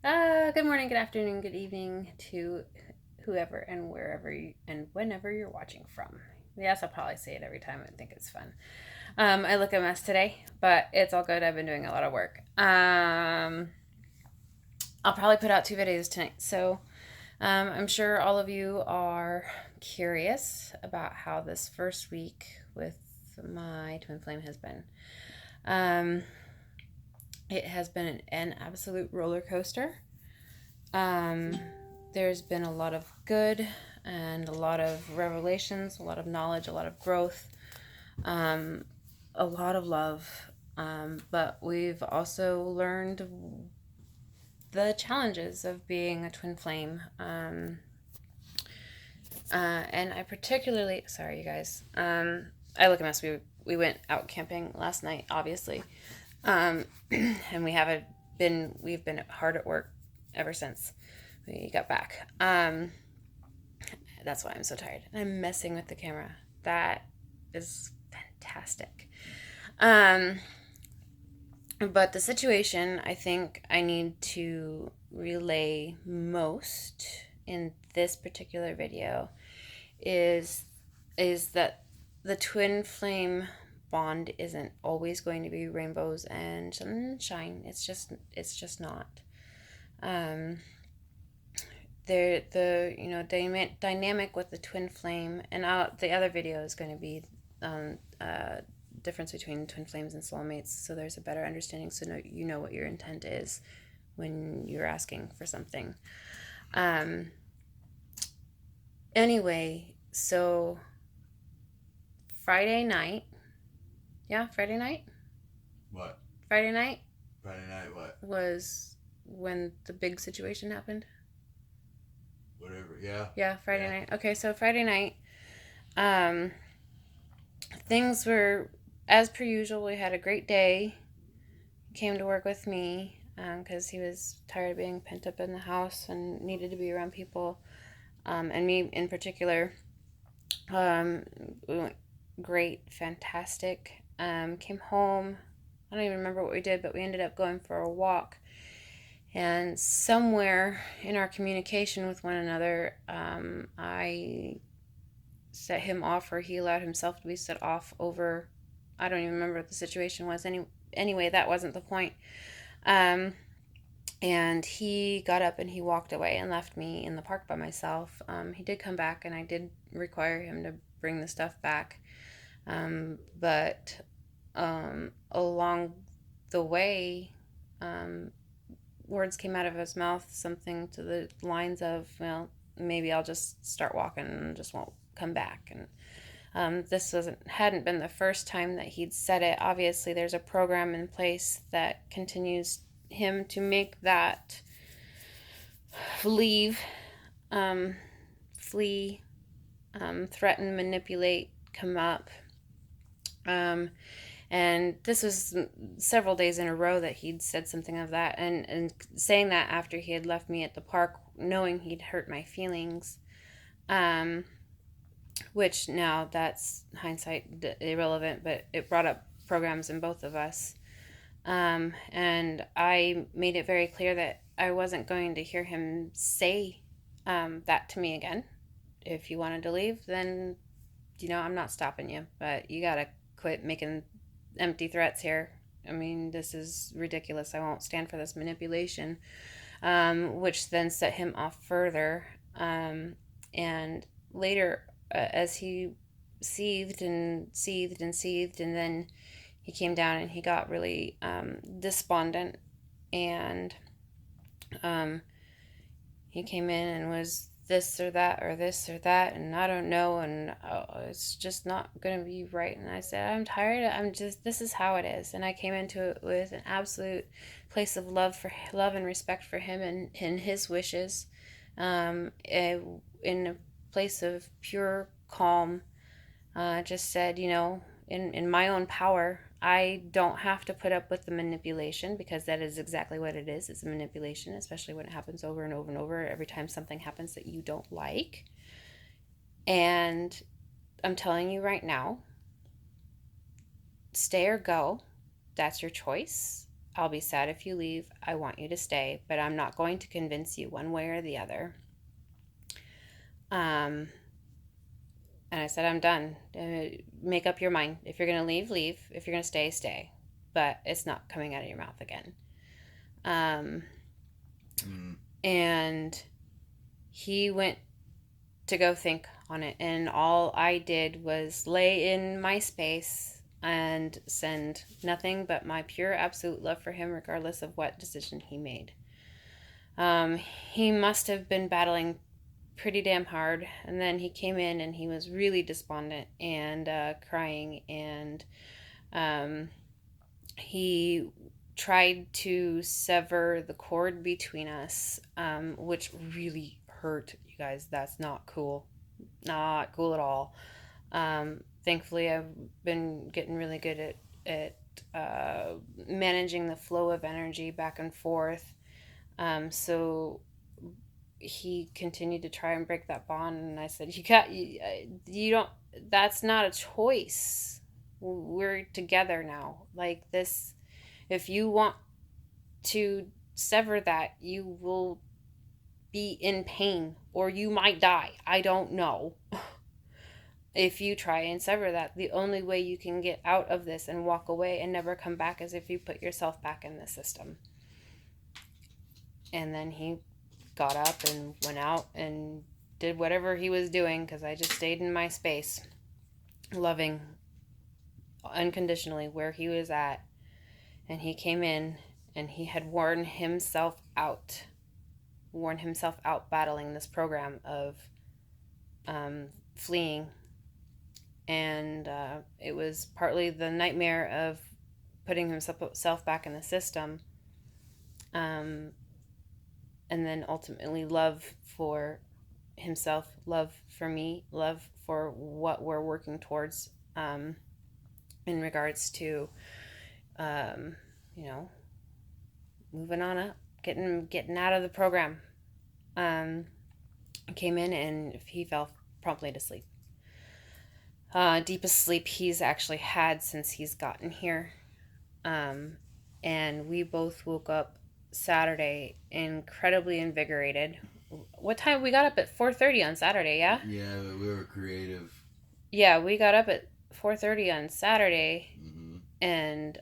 Good morning, good afternoon, good evening to whoever and wherever and whenever you're watching from. Yes, I'll probably say it every time. I think it's fun. I look a mess today, but it's all good. I've been doing a lot of work. I'll probably put out 2 videos tonight. So I'm sure all of you are curious about how this first week with my twin flame has been. Um, it has been an absolute roller coaster. Um, there's been a lot of good and a lot of revelations, a lot of knowledge, a lot of growth, um, a lot of love. But we've also learned the challenges of being a twin flame. And I particularly, sorry, you guys. I look a mess. We went out camping last night, obviously, and we've been hard at work ever since we got back. That's why I'm so tired. And I'm messing with the camera. That is fantastic. But the situation I think I need to relay most in this particular video is that the twin flame bond isn't always going to be rainbows and sunshine. It's just not. Um, the dynamic with the twin flame, and the other video is going to be difference between twin flames and soulmates, so there's a better understanding, so you know what your intent is when you're asking for something. Anyway, so Friday night, Friday night. What? Friday night Friday night, what? was when the big situation happened. Whatever, yeah. Yeah, Friday Yeah. night. Okay, so Friday night, um, things were as per usual. We had a great day. He came to work with me because he was tired of being pent up in the house and needed to be around people, and me in particular. We went great, fantastic. Came home. I don't even remember what we did, but we ended up going for a walk. And somewhere in our communication with one another, I set him off, or he allowed himself to be set off over. I don't even remember what the situation was. Anyway, that wasn't the point. And he got up and he walked away and left me in the park by myself. He did come back, and I did require him to bring the stuff back. But along the way, words came out of his mouth, something to the lines of, well, maybe I'll just start walking and just won't come back. And this hadn't been the first time that he'd said it. Obviously, there's a program in place that continues him to make that leave, flee, threaten, manipulate come up. And this was several days in a row that he'd said something of that, and saying that after he had left me at the park, knowing he'd hurt my feelings. Which now that's hindsight irrelevant, but it brought up programs in both of us. And I made it very clear that I wasn't going to hear him say that to me again. If you wanted to leave, then, I'm not stopping you, but you gotta quit making empty threats here. I mean, this is ridiculous. I won't stand for this manipulation, which then set him off further. And later, as he seethed and seethed and seethed, and then he came down and he got really despondent, and he came in and was this or that or this or that, and I don't know, and it's just not going to be right. And I said, I'm tired. This is how it is. And I came into it with an absolute place of love and respect for him and his wishes, in a place of pure calm. Just said, in my own power, I don't have to put up with the manipulation, because that is exactly what it is. It's a manipulation, especially when it happens over and over and over every time something happens that you don't like. And I'm telling you right now, stay or go. That's your choice. I'll be sad if you leave. I want you to stay, but I'm not going to convince you one way or the other. And I said, I'm done. Make up your mind. If you're going to leave, leave. If you're going to stay, stay. But it's not coming out of your mouth again. And he went to go think on it. And all I did was lay in my space and send nothing but my pure, absolute love for him, regardless of what decision he made. He must have been battling pretty damn hard, and then he came in and he was really despondent and crying, and he tried to sever the cord between us, which really hurt, you guys. That's not cool. Not cool at all. Thankfully, I've been getting really good at managing the flow of energy back and forth. So he continued to try and break that bond, and I said, you don't, that's not a choice. We're together now. Like this, if you want to sever that, you will be in pain, or you might die. I don't know. If you try and sever that, the only way you can get out of this and walk away and never come back is if you put yourself back in the system. And then he got up and went out and did whatever he was doing, because I just stayed in my space, loving unconditionally where he was at. And he came in and he had worn himself out battling this program of fleeing. And it was partly the nightmare of putting himself back in the system, and then ultimately love for himself, love for me, love for what we're working towards, in regards to, moving on up, getting out of the program. Came in and he fell promptly to sleep. Deepest sleep he's actually had since he's gotten here. And we both woke up Saturday incredibly invigorated. What time? We got up at 4:30 on Saturday, yeah? Yeah, but we were creative. Yeah, we got up at 4:30 on Saturday. Mm-hmm. And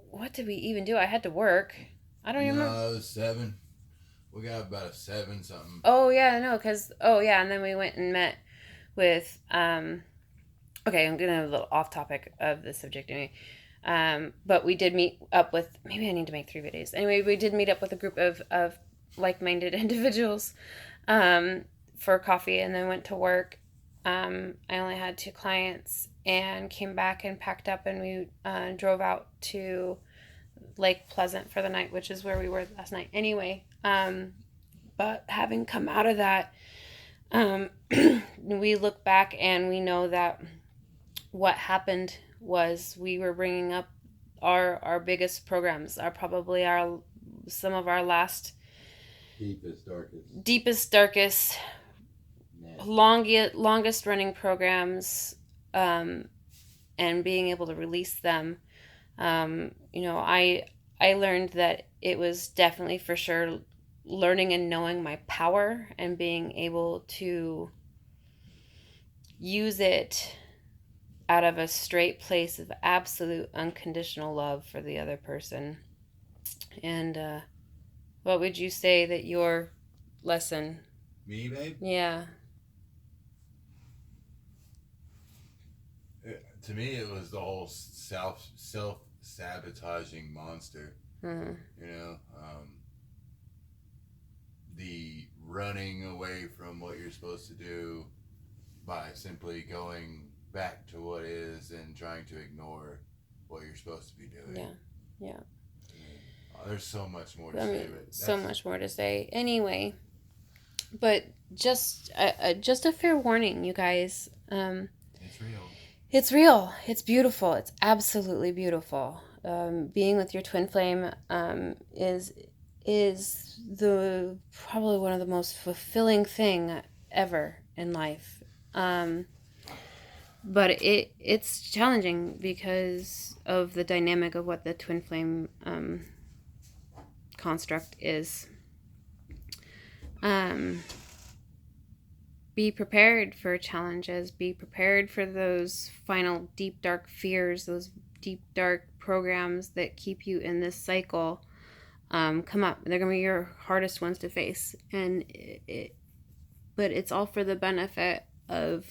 what did we even do? I had to work. I don't even remember. No, it was 7. We got about a 7 something. Oh, yeah, no, because, and then we went and met with, okay, I'm going to have a little off topic of the subject anyway. But we did meet up with, maybe I need to make 3 videos. Anyway, we did meet up with a group of like-minded individuals, for coffee, and then went to work. I only had 2 clients and came back and packed up, and we drove out to Lake Pleasant for the night, which is where we were last night anyway. But having come out of that, we look back and we know that what happened was we were bringing up our biggest programs, are probably some of our last deepest, darkest, longest running programs, and being able to release them. I learned that it was definitely for sure learning and knowing my power and being able to use it out of a straight place of absolute unconditional love for the other person. And what would you say that your lesson? Me, babe? Yeah. To me, it was the whole self-sabotaging monster. Mm-hmm. The running away from what you're supposed to do by simply going back to what is and trying to ignore what you're supposed to be doing. Yeah. There's so much more to say. So much more to say. Anyway, but just a fair warning, you guys. It's real. It's real. It's beautiful. It's absolutely beautiful. Being with your twin flame is the probably one of the most fulfilling thing ever in life. but it's challenging because of the dynamic of what the twin flame construct is. Um, be prepared for challenges. Be prepared for those final deep dark fears, those deep dark programs that keep you in this cycle. Come up. They're gonna be your hardest ones to face, and but it's all for the benefit of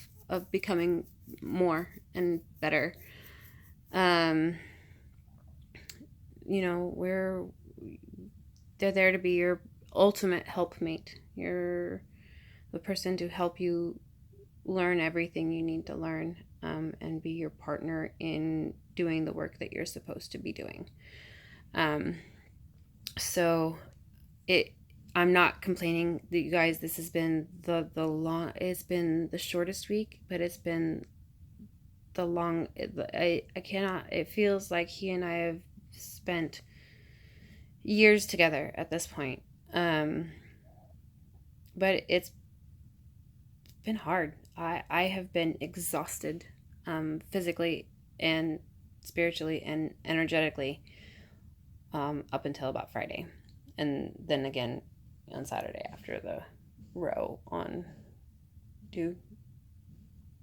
becoming more and better. Um, they're there to be your ultimate helpmate. You're the person to help you learn everything you need to learn, and be your partner in doing the work that you're supposed to be doing. Um, so it I'm not complaining that you guys, this has been the long, it's been the shortest week, but it's been the long, I cannot, it feels like he and I have spent years together at this point. But it's been hard. I have been exhausted, physically and spiritually and energetically, up until about Friday. And then again on Saturday after the row on dude.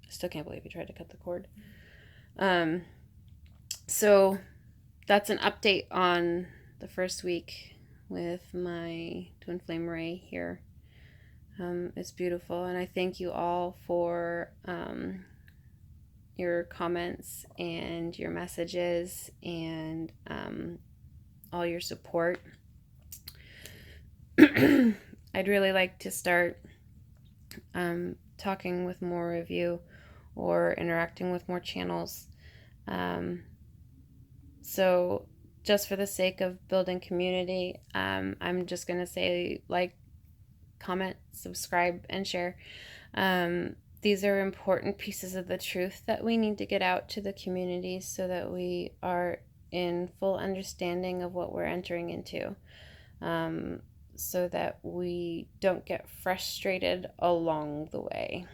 I still can't believe he tried to cut the cord. Um, so that's an update on the first week with my twin flame Ray here. It's beautiful, and I thank you all for your comments and your messages and all your support. I'd really like to start talking with more of you or interacting with more channels. So just for the sake of building community, I'm just going to say like, comment, subscribe, and share. These are important pieces of the truth that we need to get out to the community so that we are in full understanding of what we're entering into, so that we don't get frustrated along the way.